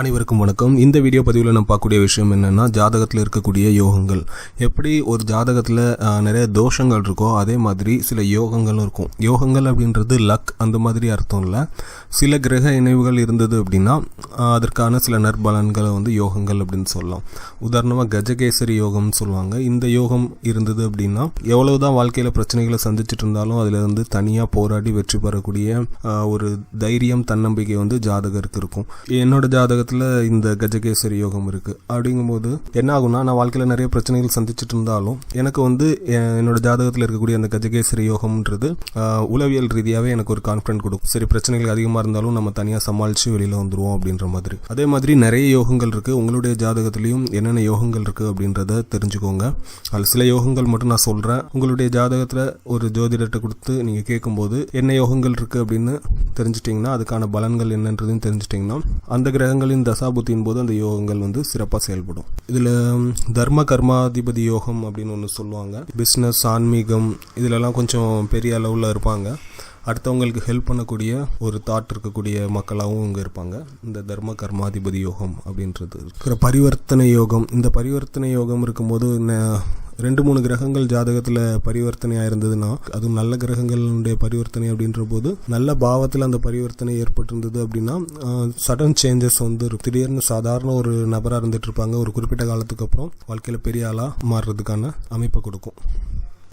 அனைவருக்கும் வணக்கம். இந்த வீடியோ பதிவில் நம்ம பார்க்கக்கூடிய விஷயம் என்னென்னா, ஜாதகத்தில் இருக்கக்கூடிய யோகங்கள். எப்படி ஒரு ஜாதகத்தில் நிறைய தோஷங்கள் இருக்கோ அதே மாதிரி சில யோகங்களும் இருக்கும். யோகங்கள் அப்படின்றது லக் அந்த மாதிரி அர்த்தம் இல்லை. சில கிரக இணைவுகள் இருந்தது அப்படின்னா அதற்கான சில நற்பலன்களை யோகங்கள் அப்படின்னு சொல்லலாம். உதாரணமாக கஜகேசரி யோகம்னு சொல்லுவாங்க. இந்த யோகம் இருந்தது அப்படின்னா எவ்வளவுதான் வாழ்க்கையில் பிரச்சனைகளை சந்திச்சுட்டு இருந்தாலும் அதில் தனியாக போராடி வெற்றி பெறக்கூடிய ஒரு தைரியம் தன்னம்பிக்கை ஜாதகருக்கு இருக்கும். என்னோட ஜாதக இந்த கஜகேசரி யோகம் இருக்கு. அப்படிங்கும்போது என்ன ஆகும்னா, நான் வாழ்க்கையில் நிறைய பிரச்சனைகள் சந்திச்சுட்டு இருந்தாலும் எனக்கு என்னோட ஜாதகத்தில் இருக்கக்கூடிய அந்த கஜகேசரி யோகம்ன்றது உளவியல் ரீதியாகவே எனக்கு ஒரு கான்ஃபிடன்ட் கொடுக்கும். சரி, பிரச்சனைகள் அதிகமாக இருந்தாலும் நம்ம தனியாக சமாளித்து வெளியில் வந்துடுவோம் அப்படின்ற மாதிரி. அதே மாதிரி நிறைய யோகங்கள் இருக்குது. உங்களுடைய ஜாதகத்திலையும் என்னென்ன யோகங்கள் இருக்குது அப்படின்றத தெரிஞ்சுக்கோங்க. அதில் சில யோகங்கள் மட்டும் நான் சொல்கிறேன். உங்களுடைய ஜாதகத்தில் ஒரு ஜோதிடத்தை கொடுத்து நீங்கள் கேட்கும்போது என்ன யோகங்கள் இருக்குது அப்படின்னு தெரிஞ்சிட்டிங்கன்னா, அதுக்கான பலன்கள் என்னன்றதையும் தெரிஞ்சிட்டிங்கன்னா அந்த கிரகங்கள் தசாபுத்தியின் போது அந்த யோகங்கள் சிறப்பாக செயல்படும். இதில் தர்ம கர்மாதிபதி யோகம் அப்படின்னு ஒன்று சொல்லுவாங்க. பிஸ்னஸ், ஆன்மீகம் இதிலெல்லாம் கொஞ்சம் பெரிய அளவில் இருப்பாங்க. அடுத்தவங்களுக்கு ஹெல்ப் பண்ணக்கூடிய ஒரு தாட் இருக்கக்கூடிய மக்களாகவும் இங்கே இருப்பாங்க. இந்த தர்ம கர்மாதிபதி யோகம் அப்படின்றது இருக்கிற பரிவர்த்தனை யோகம். இந்த பரிவர்த்தனை யோகம் இருக்கும்போது 2-3 கிரகங்கள் ஜாதகத்தில் பரிவர்த்தனையாக இருந்ததுன்னா, அதுவும் நல்ல கிரகங்களுடைய பரிவர்த்தனை அப்படின்ற போது நல்ல பாவத்தில் அந்த பரிவர்த்தனை ஏற்பட்டிருந்தது அப்படின்னா சடன் சேஞ்சஸ் திடீர்னு சாதாரண ஒரு நபராக இருந்துட்டு இருப்பாங்க. ஒரு குறிப்பிட்ட காலத்துக்கு அப்புறம் வாழ்க்கையில் பெரிய ஆளாக மாறுறதுக்கான அமைப்பை கொடுக்கும்.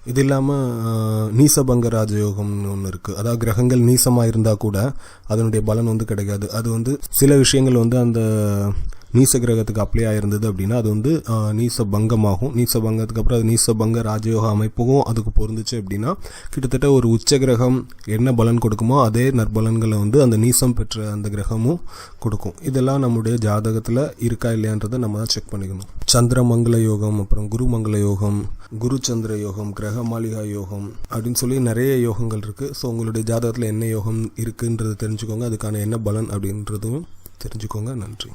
இது இல்லாமல் நீசபங்க ராஜயோகம்னு ஒன்று இருக்குது. அதாவது கிரகங்கள் நீசமாக இருந்தால் கூட அதனுடைய பலன் கிடைக்காது. அது சில விஷயங்கள் அந்த நீச கிரகத்துக்கு அப்ளை ஆயிருந்தது அப்படின்னா அது நீச பங்கமாகும். நீச பங்கத்துக்கு அப்புறம் அது நீசபங்க ராஜயோக அமைப்புக்கும் அதுக்கு பொருந்துச்சு அப்படின்னா கிட்டத்தட்ட ஒரு உச்ச கிரகம் என்ன பலன் கொடுக்குமோ அதே நற்பலன்களை அந்த நீசம் பெற்ற அந்த கிரகமும் கொடுக்கும். இதெல்லாம் நம்முடைய ஜாதகத்தில் இருக்கா இல்லையான்றதை நம்ம தான் செக் பண்ணிக்கணும். சந்திரமங்கல யோகம், அப்புறம் குருமங்கல யோகம், குரு சந்திர யோகம், கிரக மாளிகா யோகம் அப்படின்னு சொல்லி நிறைய யோகங்கள் இருக்குது. ஸோ உங்களுடைய ஜாதகத்தில் என்ன யோகம் இருக்குன்றது தெரிஞ்சுக்கோங்க. அதுக்கான என்ன பலன் அப்படின்றதும் தெரிஞ்சுக்கோங்க. நன்றி.